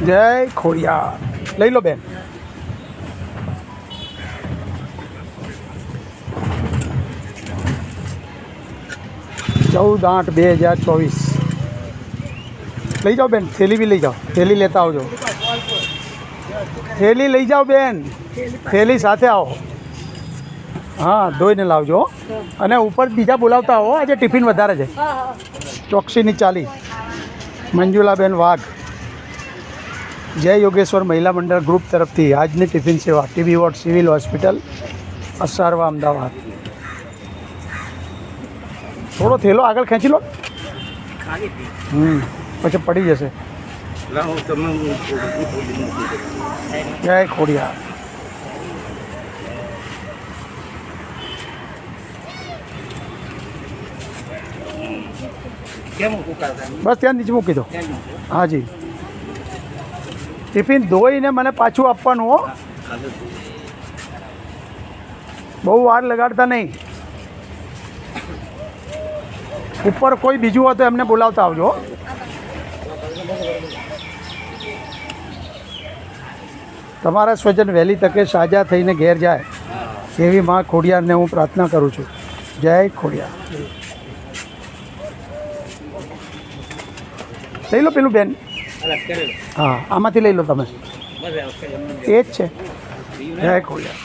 જય ખોડિયાર. લઈ લો બેન. ચૌદ 8/2024. લઈ જાઓ બેન, થેલી બી લઈ જાઓ, થેલી લેતા આવજો. થેલી લઈ જાઓ બેન, થેલી સાથે આવો. હા, ધોઈને લાવજો. અને ઉપર બીજા બોલાવતા આવો, આજે ટિફિન વધારે છે. ચોકસીની ચાલી. મંજુલાબેન વાઘ, જય યોગેશ્વર મહિલા મંડળ ગ્રુપ તરફથી આજની ટિફિન સેવા TB ward civil hospital Asarwa Ahmedabad. થોડો થેલો આગળ ખેંચી લો. પછી પડી જશે. જય ખોડિયાર. બસ ત્યાં નીચે મૂકી દો. હાજી, ટિફિન ધોઈને મને પાછું આપવાનું હો. બહુ વાર લગાડતા નહીં. ઉપર કોઈ બીજું હોય તો એમને બોલાવતા આવજો. તમારા સ્વજન વહેલી તકે સાજા થઈને ઘેર જાય એવી માં ખોડિયારને હું પ્રાર્થના કરું છું. જય ખોડિયાર. લઈ લો પેલું બેન. હા, આમાંથી લઈ લો તમે. એ જ છે. જય ખોડિયાર.